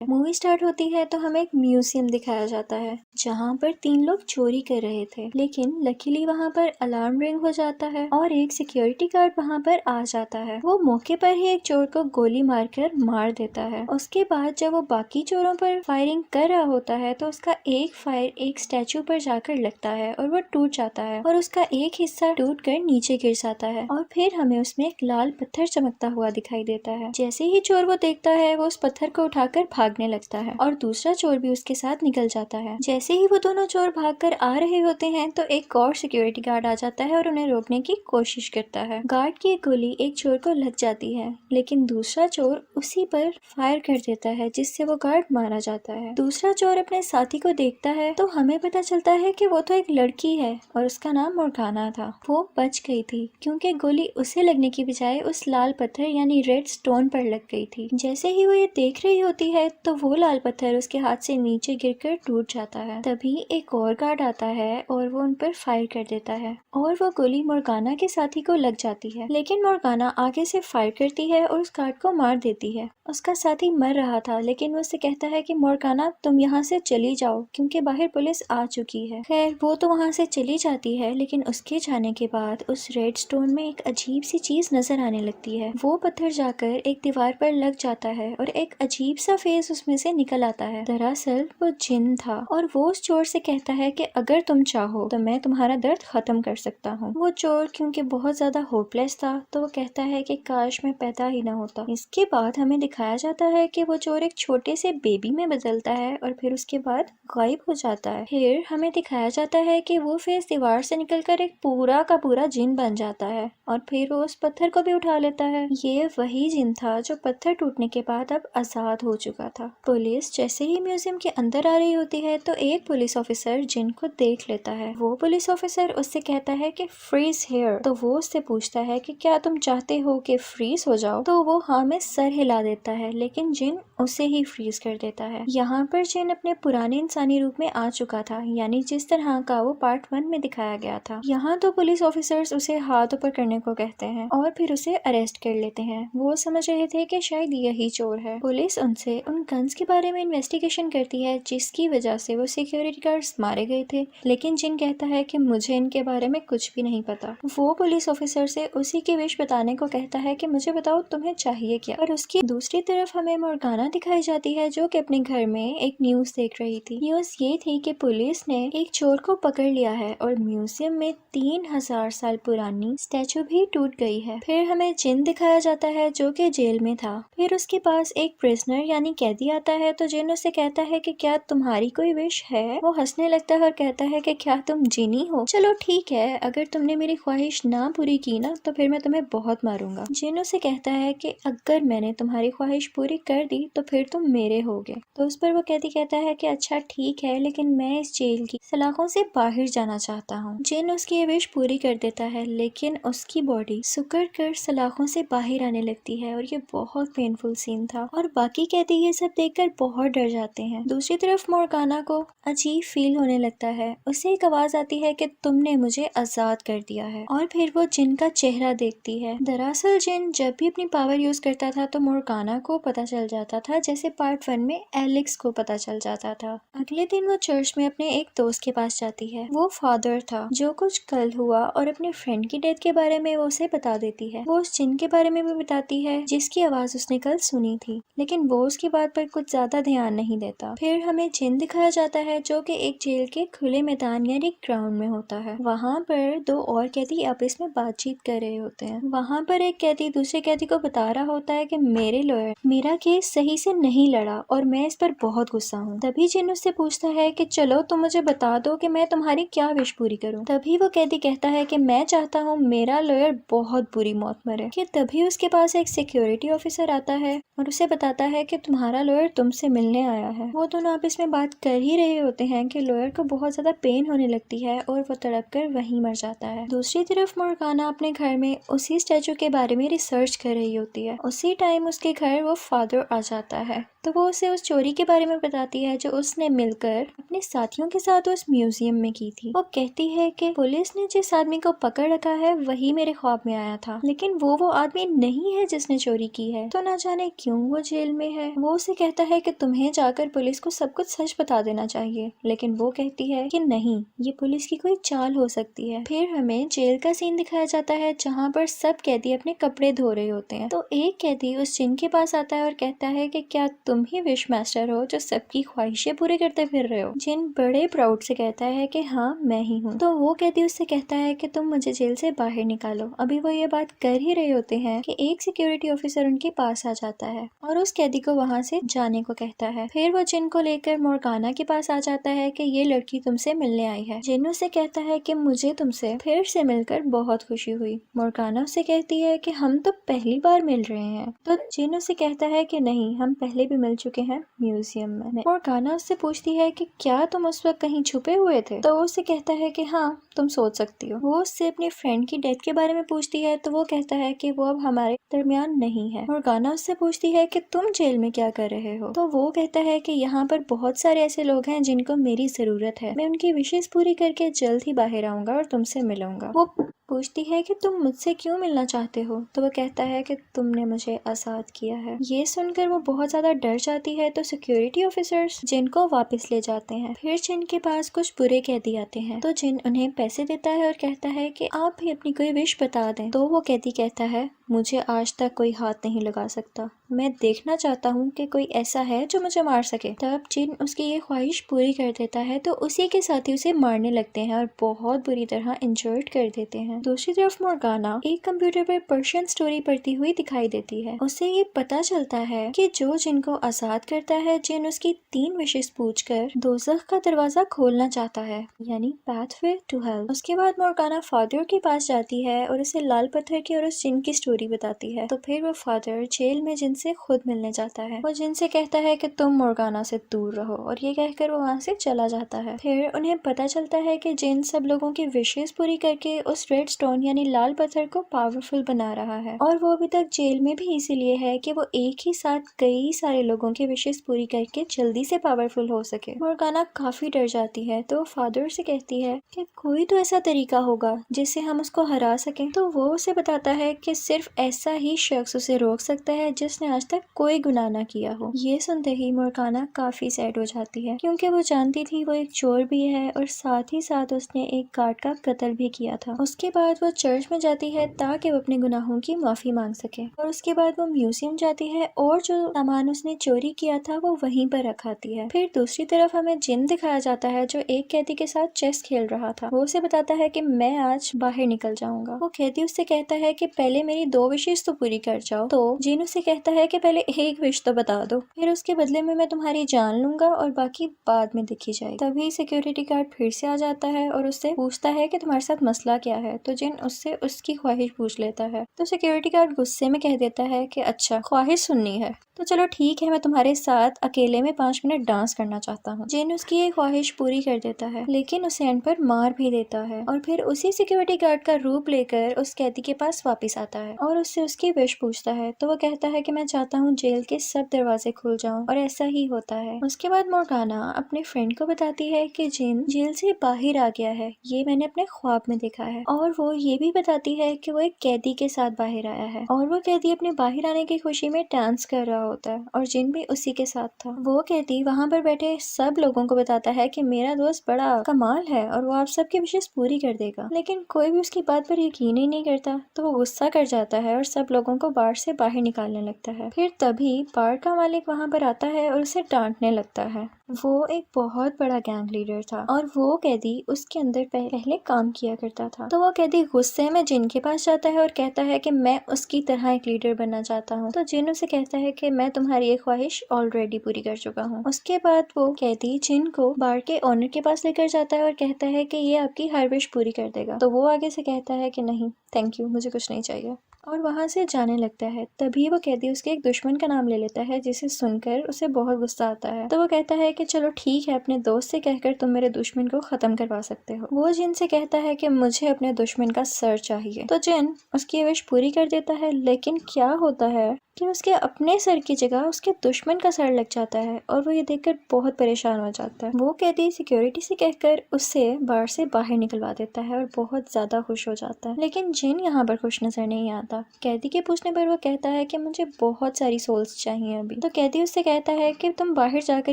Movie start होती है तो हमें एक म्यूजियम दिखाया जाता है जहाँ पर 3 लोग चोरी कर रहे थे, लेकिन लकीली वहाँ पर अलार्म रिंग हो जाता है और एक सिक्योरिटी गार्ड वहाँ पर आ जाता है। वो मौके पर ही एक चोर को गोली मारकर मार देता है। उसके बाद जब वो बाकी चोरों पर फायरिंग कर रहा होता है तो उसका एक फायर एक स्टैचू पर जाकर लगता है और वो टूट जाता है और उसका एक हिस्सा टूट कर नीचे गिर जाता है और फिर हमें उसमें एक लाल पत्थर चमकता हुआ दिखाई देता है। जैसे ही चोर वो देखता है वो उस पत्थर को उठाकर भागने लगता है और दूसरा चोर भी उसके साथ निकल जाता है। जैसे ही वो दोनों चोर भागकर आ रहे होते हैं तो एक और सिक्योरिटी गार्ड आ जाता है और उन्हें रोकने की कोशिश करता है। गार्ड की एक गोली एक चोर को लग जाती है, लेकिन दूसरा चोर उसी पर फायर कर देता है जिससे वो गार्ड मारा जाता है। दूसरा चोर अपने साथी को देखता है तो हमें पता चलता है कि वो तो एक लड़की है और उसका नाम मोर्गाना था। वो बच गई थी क्योंकि गोली उसे लगने की बजाय उस लाल पत्थर यानी रेड स्टोन पर लग गई थी। जैसे ही वो ये देख रही होती है तो वो लाल पत्थर उसके हाथ से नीचे गिरकर टूट जाता है। तभी एक और गार्ड आता है और वो उन पर फायर कर देता है और वो गोली मोर्गाना के साथी को लग जाती है, लेकिन मोर्गाना आगे से फायर करती है और उस गार्ड को मार देती है। उसका साथी मर रहा था, लेकिन वो उससे कहता है कि मोर्गाना तुम यहाँ से चली जाओ क्योंकि बाहर पुलिस आ चुकी है। खैर वो तो वहाँ से चली जाती है, लेकिन उसके जाने के बाद उस रेड स्टोन में एक अजीब सी चीज नजर आने लगती है। वो पत्थर जाकर एक दीवार पर लग जाता है और एक अजीब सा फेस उसमें से निकल आता है। दरअसल वो जिन था और वो उस चोर से कहता है कि अगर तुम चाहो तो मैं तुम्हारा दर्द खत्म कर सकता हूँ। वो चोर क्योंकि बहुत ज्यादा होपलेस था तो वो कहता है कि काश मैं पैदा ही ना होता। इसके बाद हमें दिखाया जाता है कि वो चोर एक छोटे से बेबी में बदलता है और फिर उसके बाद गायब हो जाता है। फिर हमें दिखाया जाता है कि वो फेस दीवार से निकलकर एक पूरा का पूरा जिन बन जाता है और फिर वो उस पत्थर को भी उठा लेता है। ये वही जिन था जो पत्थर टूटने के बाद अब आजाद हो चुका था। पुलिस जैसे ही म्यूजियम के अंदर आ रही होती है तो एक पुलिस ऑफिसर जिन को देख लेता है। वो पुलिस ऑफिसर उससे कहता है कि फ्रीज हियर। तो वो उससे पूछता है कि क्या तुम चाहते हो कि फ्रीज हो जाओ? तो वो हाँ में सर हिला देता है, लेकिन जिन उसे ही फ्रीज कर देता है। यहाँ पर जिन अपने पुराने इंसानी रूप में आ चुका था, यानी जिस तरह का वो पार्ट 1 में दिखाया गया था। यहाँ तो पुलिस ऑफिसर्स उसे हाथ ऊपर करने को कहते हैं और फिर उसे अरेस्ट कर लेते हैं। वो समझ रहे थे कि शायद यही चोर है। पुलिस उनसे उन गन्स के बारे में इन्वेस्टिगेशन करती है जिसकी वजह से वो सिक्योरिटी गार्ड्स मारे गए थे, लेकिन जिन कहता है कि मुझे इनके बारे में कुछ भी नहीं पता। वो पुलिस ऑफिसर से उसी की विश बताने को कहता है कि मुझे बताओ तुम्हें चाहिए क्या। और उसकी दूसरी तरफ हमें मोर्गाना दिखाई जाती है जो कि अपने घर में एक न्यूज देख रही थी। न्यूज ये थी कि पुलिस ने एक चोर को पकड़ लिया है और म्यूजियम में 3000 साल पुरानी स्टैचू भी टूट गई है। फिर हमें जिन दिखाया जाता है जो कि जेल में था। फिर उसके पास एक प्रिजनर यानी कैदी आता है तो जिन उससे कहता है कि क्या तुम्हारी कोई विश है? वो हंसने लगता है और कहता है कि क्या तुम जिनी हो? चलो ठीक है, अगर तुमने मेरी ख्वाहिश ना पूरी की ना तो फिर मैं तुम्हें बहुत मारूंगा। जिन उसे कहता है कि अगर मैंने तुम्हारी ख्वाहिश पूरी कर दी तो फिर तुम मेरे होगे। तो उस पर वो कैदी कहता है कि अच्छा ठीक है, लेकिन मैं इस जेल की सलाखों से बाहर जाना चाहता हूँ। जिन उसकी ये विश पूरी कर देता है, लेकिन उसकी बॉडी सुकड़ कर सलाखों से बाहर आने लगती है और ये बहुत पेनफुल सीन था और बाकी कैदी ये सब देखकर बहुत डर जाते हैं। दूसरी तरफ मोर्गाना को अजीब फील होने लगता है। उसे एक आवाज आती है कि तुमने मुझे आजाद कर दिया है और फिर वो जिन का चेहरा देखती है। दरअसल जिन जब भी अपनी पावर यूज करता था तो मोर्गाना को पता चल जाता था, जैसे पार्ट 1 में एलेक्स को पता चल जाता था। अगले दिन वो चर्च में अपने एक दोस्त के पास जाती है। वो फादर था जो कुछ कल हुआ और अपने फ्रेंड की डेथ के बारे में वो उसे बता देती है। वो उस जिन के बारे में भी बताती है जिसकी आवाज उसने कल सुनी थी, लेकिन वो उसकी बात पर कुछ ज्यादा ध्यान नहीं देता। फिर हमें जिन दिखाया जाता है जो कि एक जेल के खुले मैदान यानी ग्राउंड में होता है। वहाँ पर 2 और कैदी आपस में बातचीत कर रहे होते हैं। वहाँ पर एक कैदी दूसरे कैदी को बता रहा होता है कि मेरे लॉयर मेरा केस सही से नहीं लड़ा और मैं इस पर बहुत गुस्सा हूँ। तभी जिन उससे पूछता है कि चलो तुम मुझे बता दो कि मैं तुम्हारी क्या विश पूरी करूँ। तभी वो कैदी कहता है कि मैं चाहता हूँ मेरा लॉयर बहुत बुरी मौत मरे। कि तभी उसके पास एक सिक्योरिटी ऑफिसर आता है और उसे बताता है कि तुम्हारा लॉयर तुमसे मिलने आया है। वो दोनों आपस में बात कर ही रहे होते हैं कि लॉयर को बहुत ज्यादा पेन होने लगती है और वो तड़प कर वहीं मर जाता है। दूसरी तरफ मोर्गाना अपने घर में उसी स्टैचू के बारे में रिसर्च कर रही होती है। उसी टाइम उसके घर वो फादर आ जाता है। तो वो उसे उस चोरी के बारे में बताती है जो उसने मिलकर अपने साथियों के साथ उस म्यूजियम में की थी। वो कहती है कि पुलिस ने जिस आदमी को पकड़ रखा है वही मेरे ख्वाब में आया था, लेकिन वो आदमी नहीं है जिसने चोरी की है, तो ना जाने क्यों वो जेल में है। वो उसे कहता है कि तुम्हें जाकर पुलिस को सब कुछ सच बता देना चाहिए, लेकिन वो कहती है कि नहीं, ये पुलिस की कोई चाल हो सकती है। फिर हमें जेल का सीन दिखाया जाता है जहाँ पर सब कैदी अपने कपड़े धो रहे होते हैं। तो एक कैदी उस जिन के पास आता है और कहता है कि क्या तुम ही विश मास्टर हो जो सबकी ख्वाहिशें पूरी करते फिर रहे हो। जिन बड़े प्राउड से कहता है कि हाँ मैं ही हूँ। तो वो कैदी उससे कहता है कि तुम मुझे जेल से बाहर निकालो। अभी वो ये बात कर ही रहे होते हैं कि एक सिक्योरिटी ऑफिसर उनके पास आ जाता है और उस कैदी को वहाँ से जाने को कहता है। फिर वो जिन को लेकर मोर्गाना के पास आ जाता है कि ये लड़की तुमसे मिलने आई है। जिन उससे कहता है कि मुझे तुमसे फिर से मिलकर बहुत खुशी हुई। मोर्गाना उससे कहती है कि हम तो पहली बार मिल रहे हैं। तो जिन उससे कहता है कि नहीं, हम पहले भी मिल चुके हैं म्यूजियम में। मोर्गाना उससे पूछती है कि क्या तुम उस वक्त कहीं छुपे हुए थे। तो वो उससे कहता है कि हाँ, तुम सोच सकती हो। वो उससे अपनी फ्रेंड की डेथ के बारे में पूछती है तो वो कहता है कि वो अब हमारे दरमियान नहीं है। मोर्गाना उससे पूछती है कि तुम जेल में क्या कर रहे हो। तो वो कहता है कि यहाँ पर बहुत सारे ऐसे लोग हैं जिनको मेरी जरूरत है। मैं उनकी विशेष पूरी करके जल्द ही बाहर आऊंगा और तुमसे मिलूंगा। वो पूछती है कि तुम मुझसे क्यों मिलना चाहते हो। तो वो कहता है कि तुमने मुझे आजाद किया है। ये सुनकर वो बहुत ज्यादा डर जाती है। तो सिक्योरिटी ऑफिसर्स जिन को वापस ले जाते हैं। फिर जिन के पास कुछ बुरे कैदी आते हैं तो जिन उन्हें पैसे देता है और कहता है कि आप भी अपनी कोई विश बता दें। तो वो कैदी कहता है, मुझे आज तक कोई हाथ नहीं लगा सकता। मैं देखना चाहता हूँ कि कोई ऐसा है जो मुझे मार सके। तब जिन उसकी ये ख्वाहिश पूरी कर देता है तो उसी के साथी उसे मारने लगते हैं और बहुत बुरी तरह इंजर्ड कर देते हैं। दूसरी तरफ मोर्गाना एक कंप्यूटर पर पर्शियन स्टोरी पढ़ती हुई दिखाई देती है। उसे ये पता चलता है कि जो जिन को आजाद करता है, जिन उसकी 3 विशेष पूछकर दोज़ख का दरवाजा खोलना चाहता है, यानी पाथवे टू हेल। उसके बाद मोर्गाना फादर के पास जाती है और उसे लाल पत्थर की और उस जिन की स्टोरी बताती है। तो फिर वो फादर जेल में जिन से खुद मिलने जाता है। वो जिन से कहता है कि तुम मोर्गाना से दूर रहो और ये कहकर वो वहाँ से चला जाता है। फिर उन्हें पता चलता है कि जिन सब लोगों की विशेष पूरी करके उस रेड स्टोन यानी लाल पत्थर को पावरफुल बना रहा है और वो अभी तक जेल में भी इसीलिए है कि वो एक ही साथ कई सारे लोगों की विशेष पूरी करके जल्दी से पावरफुल हो सके। मोर्गाना काफी डर जाती है तो फादर से कहती है कि कोई तो ऐसा तरीका होगा जिससे हम उसको हरा सकें। तो वो उसे बताता है कि सिर्फ ऐसा ही शख्स उसे रोक सकता है जिसने आज तक कोई गुनाह ना किया हो। ये सुनते ही मोर्गाना काफी सैड हो जाती है क्योंकि वो जानती थी वो एक चोर भी है और साथ ही साथ उसने एक गार्ड का कत्ल भी किया था। उसके बाद वो चर्च में जाती है ताकि वो अपने गुनाहों की माफी मांग सके और उसके बाद वो म्यूजियम जाती है और जो सामान उसने चोरी किया था वो वहीं पर रखाती है। फिर दूसरी तरफ हमें जिन दिखाया जाता है जो एक कैदी के साथ चेस खेल रहा था। वो उसे बताता है कि मैं आज बाहर निकल जाऊंगा। वो कैदी उससे कहता है कि पहले मेरी 2 विशेष तो पूरी कर जाओ। तो जिन उससे कहता है कि पहले एक विश तो बता दो, फिर उसके बदले में मैं तुम्हारी जान लूंगा और बाकी बाद में देखी जाएगी। तभी सिक्योरिटी गार्ड फिर से आ जाता है और उससे पूछता है कि तुम्हारे साथ मसला क्या है। तो जिन उससे उसकी ख्वाहिश पूछ लेता है। तो सिक्योरिटी गार्ड गुस्से में कह देता है कि अच्छा, ख्वाहिश सुननी है तो चलो ठीक है, मैं तुम्हारे साथ अकेले में 5 मिनट डांस करना चाहता हूँ। जिन उसकी ये ख्वाहिश पूरी कर देता है लेकिन उसे एंड पर मार भी देता है और फिर उसी सिक्योरिटी गार्ड का रूप लेकर उस कैदी के पास वापस आता है और उससे उसकी विश पूछता है। तो वो कहता है कि मैं चाहता हूँ जेल के सब दरवाजे खुल जाऊं और ऐसा ही होता है। उसके बाद मोर्गाना अपने फ्रेंड को बताती है कि जिन जेल से बाहर आ गया है, ये मैंने अपने ख्वाब में देखा है। और वो ये भी बताती है कि वो एक कैदी के साथ बाहर आया है और वो कैदी अपने बाहर आने की खुशी में डांस कर रहा होता है और जिन भी उसी के साथ था। वो कैदी वहाँ पर बैठे सब लोगों को बताता है कि मेरा दोस्त बड़ा कमाल है और वो आप सबकी विशेष पूरी कर देगा, लेकिन कोई भी उसकी बात पर यकीन ही नहीं करता। तो वो गुस्सा कर जाता है और सब लोगों को बार से बाहर निकालने लगता है। फिर तभी बार का मालिक वहाँ पर आता है और उसे डांटने लगता है। वो एक बहुत बड़ा गैंग लीडर था और वो कैदी उसके अंदर पहले काम किया करता था। तो वो कैदी गुस्से में जिन के पास जाता है और कहता है कि मैं उसकी तरह एक लीडर बनना चाहता हूँ। तो जिन उसे कहता है कि मैं तुम्हारी ये ख्वाहिश ऑलरेडी पूरी कर चुका हूँ। उसके बाद वो कैदी जिन को बार के ओनर के पास लेकर जाता है और कहता है कि ये आपकी हर विश पूरी कर देगा। तो वो आगे से कहता है कि नहीं, थैंक यू, मुझे कुछ नहीं चाहिए और वहाँ से जाने लगता है। तभी वो कैदी उसके एक दुश्मन का नाम ले लेता है जिसे सुनकर उसे बहुत गुस्सा आता है। तो वो कहता है कि चलो ठीक है, अपने दोस्त से कहकर तुम मेरे दुश्मन को खत्म करवा सकते हो। वो जिन से कहता है कि मुझे अपने दुश्मन का सर चाहिए। तो जिन उसकी विश पूरी कर देता है, लेकिन क्या होता है कि उसके अपने सर की जगह उसके दुश्मन का सर लग जाता है और वो ये देखकर बहुत परेशान हो जाता है। वो कैदी सिक्योरिटी से कहकर उससे बार से बाहर निकलवा देता है और बहुत ज्यादा खुश हो जाता है। लेकिन जिन यहाँ पर खुश नजर नहीं आता। कैदी के पूछने पर वो कहता है कि मुझे बहुत सारी सोल्स चाहिए अभी। तो कैदी उससे कहता है कि तुम बाहर जाकर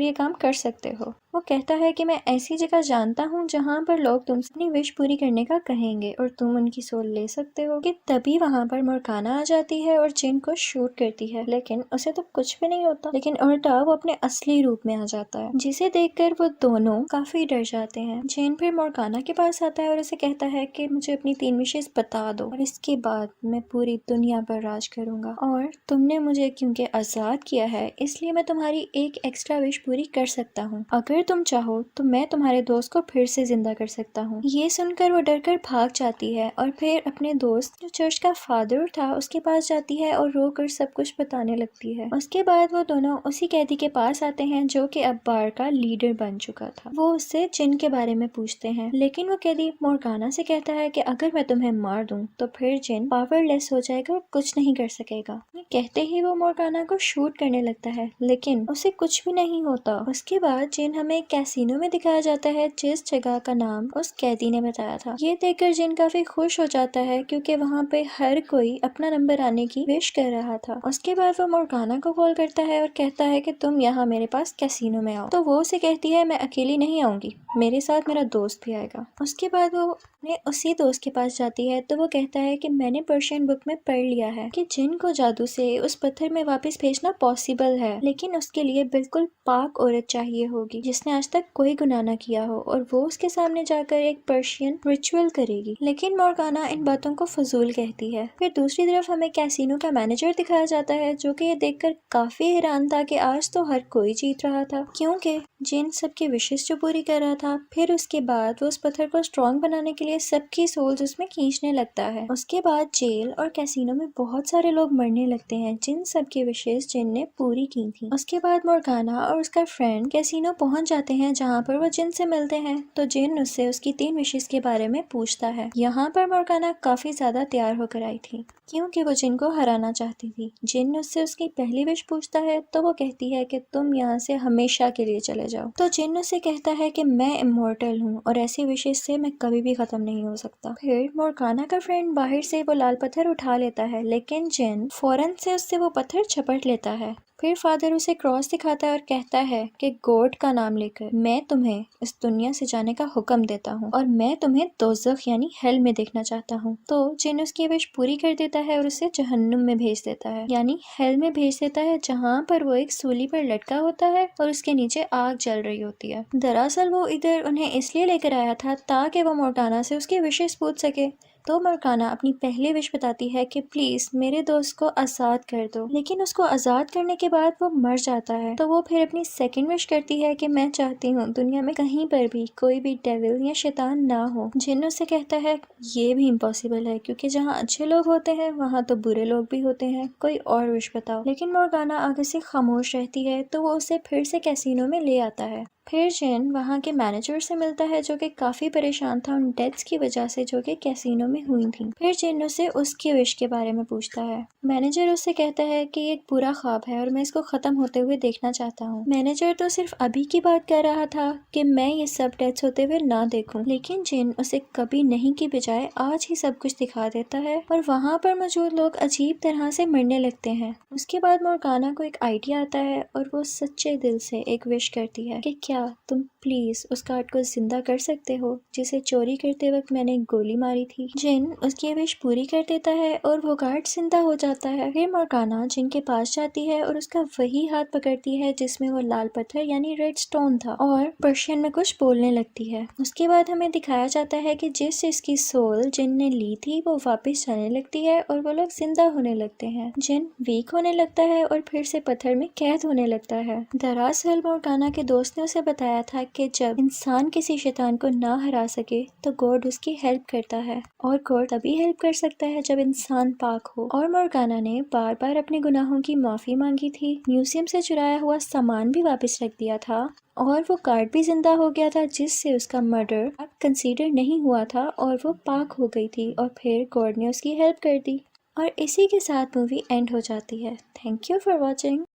ये काम कर सकते हो। वो कहता है कि मैं ऐसी जगह जानता हूँ जहाँ पर लोग तुमसे अपनी विश पूरी करने का कहेंगे और तुम उनकी सोल ले सकते हो। कि तभी वहाँ पर मोर्गाना आ जाती है और जिन को शूट करती है, लेकिन उसे तो कुछ भी नहीं होता, लेकिन उल्टा वो अपने असली रूप में आ जाता है, जिसे देखकर वो दोनों काफी डर जाते हैं। जिन फिर मोर्गाना के पास आता है और उसे कहता है कि मुझे अपनी 3 विशेष बता दो और इसके बाद मैं पूरी दुनिया पर राज करूंगा, और तुमने मुझे क्योंकि आजाद किया है इसलिए मैं तुम्हारी एक एक्स्ट्रा विश पूरी कर सकता हूँ। अगर तुम चाहो तो मैं तुम्हारे दोस्त को फिर से जिंदा कर सकता हूँ। ये सुनकर वो डरकर भाग जाती है और फिर अपने दोस्त जो चर्च का फादर था उसके पास जाती है और रोकर सब कुछ बताने लगती है। उसके बाद वो दोनों उसी कैदी के पास आते हैं जो कि अब बार का लीडर बन चुका था। वो उससे जिन के बारे में पूछते हैं, लेकिन वो कैदी मोर्गाना से कहता है कि अगर मैं तुम्हें मार दूं तो फिर जिन पावरलेस हो जाएगा और कुछ नहीं कर सकेगा। कहते ही वो मोर्गाना को शूट करने लगता है, लेकिन उसे कुछ भी नहीं होता। उसके बाद जिन हमें कैसीनो में दिखाया जाता है जिस जगह का नाम उस कैदी ने बताया था। ये देखकर जिन काफी खुश हो जाता है क्योंकि वहाँ पे हर कोई अपना नंबर आने की विश कर रहा था। उसके बाद वो मोर्गाना को कॉल करता है और कहता है कि तुम यहाँ मेरे पास कैसीनो में आओ। तो वो उसे कहती है मैं अकेली नहीं आऊंगी, मेरे साथ मेरा दोस्त भी आएगा। उसके बाद वो अपने उसी दोस्त के पास जाती है तो वो कहता है कि मैंने पर्शियन बुक में पढ़ लिया है कि जिन को जादू से उस पत्थर में वापस भेजना पॉसिबल है, लेकिन उसके लिए बिल्कुल पाक औरत चाहिए होगी जिसने आज तक कोई गुनाह न किया हो, और वो उसके सामने जाकर एक पर्शियन रिचुअल करेगी। लेकिन मोर्गाना इन बातों को फजूल कहती है। फिर दूसरी तरफ हमें कैसीनो का मैनेजर दिखाया जाता है जो कि ये देखकर काफी हैरान था कि आज तो हर कोई जीत रहा था, क्योंकि जिन सबकी विशेष जो पूरी कर रहा था। फिर उसके बाद वो उस पत्थर को स्ट्रॉन्ग बनाने के लिए सबकी सोल्स उसमें खींचने लगता है। उसके बाद जेल और कैसीनो में बहुत सारे लोग मरने लगते हैं जिन सबकी विशेष जिन ने पूरी की थी। उसके बाद मोर्गाना और उसका फ्रेंड कैसीनो पहुंच जाते हैं जहाँ पर वो जिन से मिलते हैं। तो जिन उससे उसकी 3 विशेष के बारे में पूछता है। यहाँ पर मोर्गाना काफी ज्यादा तैयार होकर आई थी क्योंकि वो जिन को हराना चाहती थी। जिन उससे उसकी पहली विश पूछता है तो वो कहती है कि तुम यहाँ से हमेशा के लिए चले जाओ। तो जिन उससे कहता है कि मैं इमोर्टल हूँ और ऐसी विशेष से मैं कभी भी खत्म नहीं हो सकता। फिर मोर्गाना का फ्रेंड बाहर से वो लाल पत्थर उठा लेता है, लेकिन जिन फौरन से उससे वो पत्थर झपट लेता है। फिर फादर उसे क्रॉस दिखाता है और कहता है कि गॉड का नाम लेकर मैं तुम्हें इस दुनिया से जाने का हुक्म देता हूँ और मैं तुम्हें दोज़ख यानी हेल में देखना चाहता हूँ। तो जिन उसकी विश पूरी कर देता है और उसे जहन्नुम में भेज देता है, यानी हेल में भेज देता है, जहाँ पर वो एक सूली पर लटका होता है और उसके नीचे आग जल रही होती है। दरअसल वो इधर उन्हें इसलिए लेकर आया था ताकि वो मोर्गाना से उसकी विशेष पूछ सके। तो मोर्गाना अपनी पहली विश बताती है कि प्लीज मेरे दोस्त को आजाद कर दो, लेकिन उसको आजाद करने के बाद वो मर जाता है। तो वो फिर अपनी सेकंड विश करती है कि मैं चाहती हूँ दुनिया में कहीं पर भी कोई भी डेविल या शैतान ना हो। जिन उससे कहता है ये भी इम्पॉसिबल है क्योंकि जहाँ अच्छे लोग होते हैं वहाँ तो बुरे लोग भी होते हैं, कोई और विश बताओ। लेकिन मोर्गाना आगे से खामोश रहती है तो वो उसे फिर से कैसीनो में ले आता है। फिर जिन वहाँ के मैनेजर से मिलता है जो कि काफी परेशान था उन डेथ्स की वजह से जो कि कैसीनो में हुई थी। फिर जिन उससे उसकी विश के बारे में पूछता है। मैनेजर उससे कहता है कि ये एक बुरा ख्वाब है और मैं इसको खत्म होते हुए देखना चाहता हूँ। मैनेजर तो सिर्फ अभी की बात कर रहा था कि मैं ये सब डेथ्स होते हुए ना देखूं, लेकिन जिन उसे कभी नहीं की बजाय आज ही सब कुछ दिखा देता है और वहाँ पर मौजूद लोग अजीब तरह से मरने लगते हैं। उसके बाद मोर्गाना को एक आइडिया आता है और वो सच्चे दिल से एक विश करती है कि क्या तुम प्लीज उस गार्ड को जिंदा कर सकते हो जिसे चोरी करते वक्त मैंने गोली मारी थी। जिन उसकी विश पूरी कर देता है और वो गार्ड जिंदा हो जाता है। फिर मोर्गाना जिन के पास जाती है और उसका वही हाथ पकड़ती है जिसमें वो लाल पत्थर यानी रेड स्टोन था और पर्शियन में कुछ बोलने लगती है। उसके बाद हमें दिखाया जाता है कि जिस चीज की सोल जिन ने ली थी वो वापस जाने लगती है और वो लोग जिंदा होने लगते हैं। जिन वीक होने लगता है और फिर से पत्थर में कैद होने लगता है। दरअसल मोर्गाना के दोस्त ने उसे बताया था कि जब इंसान किसी शैतान को ना हरा सके तो गॉड उसकी हेल्प करता है और गॉड तभी हेल्प कर सकता है जब इंसान पाक हो। और मोर्गाना ने बार बार अपने गुनाहों की माफी मांगी थी, म्यूजियम से चुराया हुआ सामान भी वापस रख दिया था और वो गार्ड भी जिंदा हो गया था जिससे उसका मर्डर अब कंसीडर नहीं हुआ था और वो पाक हो गई थी और फिर गॉड ने उसकी हेल्प कर दी। और इसी के साथ मूवी एंड हो जाती है। Thank you for watching.